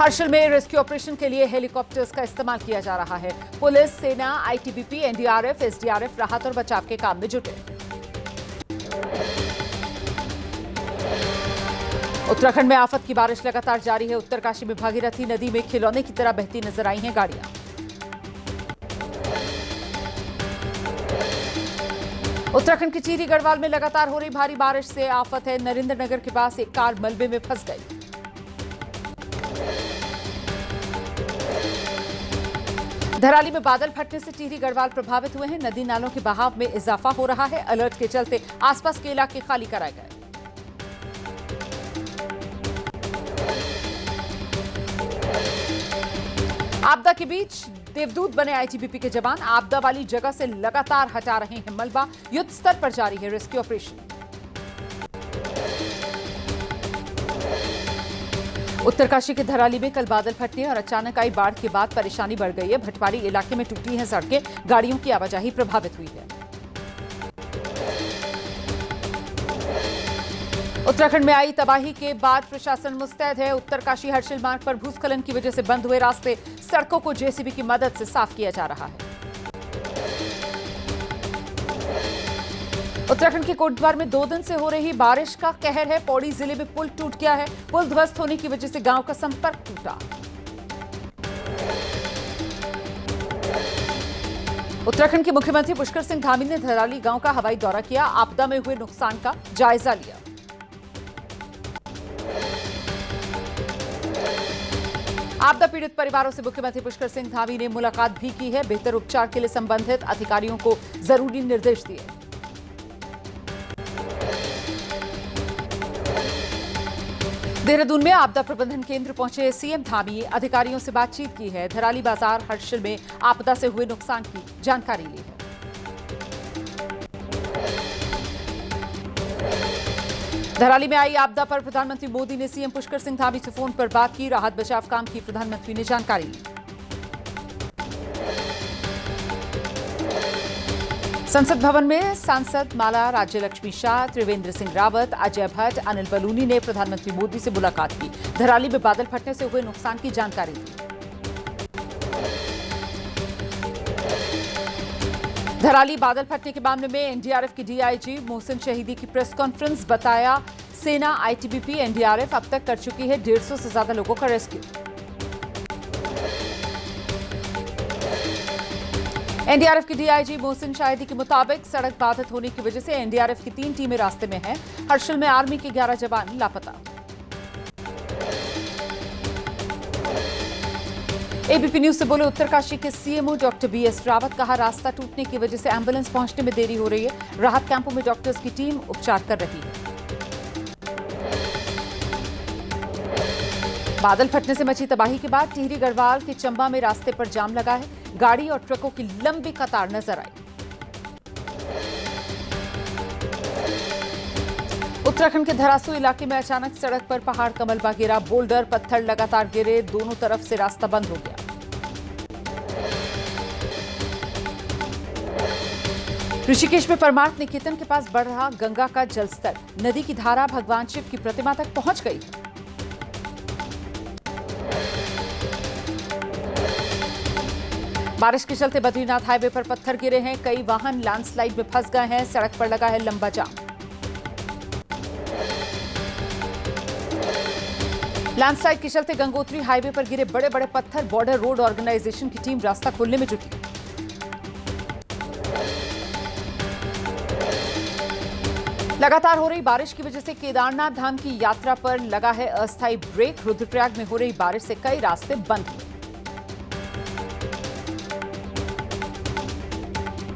हर्षिल में rescue operation के लिए हेलीकॉप्टर्स का इस्तेमाल किया जा रहा है। पुलिस, सेना, आईटीबीपी, एनडीआरएफ, एसडीआरएफ राहत और बचाव के काम में जुटे। उत्तराखंड में आफत की बारिश लगातार जारी है। उत्तरकाशी में भागीरथी नदी में खिलौने की तरह बहती नजर आई हैं गाड़ियां। उत्तराखंड के टिहरी गढ़वाल में लगातार हो रही भारी बारिश से आफत है। नरेंद्रनगर के पास एक कार मलबे में फंस गई। धराली में बादल फटने से टिहरी गढ़वाल प्रभावित हुए हैं। नदी नालों के बहाव में इजाफा हो रहा है। अलर्ट के चलते आसपास के इलाके खाली कराए गए। आपदा के बीच देवदूत बने आईटीबीपी के जवान आपदा वाली जगह से लगातार हटा रहे हैं मलबा। युद्ध स्तर पर जारी है रेस्क्यू ऑपरेशन। उत्तरकाशी के धराली में कल बादल फटने और अचानक आई बाढ़ के बाद परेशानी बढ़ गई है। भटवारी इलाके में टूटी हैं सड़कें, गाड़ियों की आवाजाही प्रभावित हुई है। उत्तराखंड में आई तबाही के बाद प्रशासन मुस्तैद है। उत्तरकाशी हर्षिल मार्ग पर भूस्खलन की वजह से बंद हुए रास्ते, सड़कों को जेसीबी की मदद से साफ किया जा रहा है। उत्तराखंड के कोटद्वार में 2 दिन से हो रही बारिश का कहर है। पौड़ी जिले में पुल टूट गया है। पुल ध्वस्त होने की वजह से गांव का संपर्क टूटा। उत्तराखंड के मुख्यमंत्री पुष्कर सिंह धामी ने धराली गांव का हवाई दौरा किया। आपदा में हुए नुकसान का जायजा लिया। आपदा पीड़ित परिवारों से मुख्यमंत्री पुष्कर सिंह धामी ने मुलाकात भी की है। बेहतर उपचार के लिए संबंधित अधिकारियों को जरूरी निर्देश दिए। देहरादून में आपदा प्रबंधन केंद्र पहुंचे सीएम धामी, अधिकारियों से बातचीत की है। धराली बाजार हर्षिल में आपदा से हुए नुकसान की जानकारी ली है। धराली में आई आपदा पर प्रधानमंत्री मोदी ने सीएम पुष्कर सिंह धामी से फोन पर बात की। राहत बचाव काम की प्रधानमंत्री ने जानकारी ली। संसद भवन में सांसद माला राज्यलक्ष्मी शाह, त्रिवेंद्र सिंह रावत, अजय भट्ट, अनिल बलूनी ने प्रधानमंत्री मोदी से मुलाकात की। धराली में बादल फटने से हुए नुकसान की जानकारी दी। धराली बादल फटने के मामले में एनडीआरएफ की डीआईजी मोहसिन शहीदी की प्रेस कॉन्फ्रेंस। बताया, सेना, आईटीबीपी, एनडीआरएफ अब तक कर चुकी है 150 से ज्यादा लोगों का रेस्क्यू। एनडीआरएफ की डीआईजी मोहसिन शाहिदी के मुताबिक सड़क बाधित होने की वजह से एनडीआरएफ की 3 टीमें रास्ते में हैं। हर्षिल में आर्मी के 11 जवान लापता। एबीपी न्यूज से बोले उत्तरकाशी के सीएमओ डॉक्टर बीएस रावत। कहा, रास्ता टूटने की वजह से एम्बुलेंस पहुंचने में देरी हो रही है। राहत कैंपों में डॉक्टर्स की टीम उपचार कर रही है। बादल फटने से मची तबाही के बाद टिहरी गढ़वाल के चंबा में रास्ते पर जाम लगा है। गाड़ी और ट्रकों की लंबी कतार नजर आई। उत्तराखंड के धरासू इलाके में अचानक सड़क पर पहाड़ का मलबा गिरा। बोल्डर, पत्थर लगातार गिरे। दोनों तरफ से रास्ता बंद हो गया। ऋषिकेश में परमार्थ निकेतन के पास बढ़ रहा गंगा का जलस्तर। नदी की धारा भगवान शिव की प्रतिमा तक पहुंच गई। बारिश के चलते बद्रीनाथ हाईवे पर पत्थर गिरे हैं। कई वाहन लैंडस्लाइड में फंस गए हैं। सड़क पर लगा है लंबा जाम। लैंडस्लाइड के चलते गंगोत्री हाईवे पर गिरे बड़े बड़े पत्थर। बॉर्डर रोड ऑर्गेनाइजेशन की टीम रास्ता खोलने में जुटी। लगातार हो रही बारिश की वजह से केदारनाथ धाम की यात्रा पर लगा है अस्थायी ब्रेक। रुद्रप्रयाग में हो रही बारिश से कई रास्ते बंद हुए।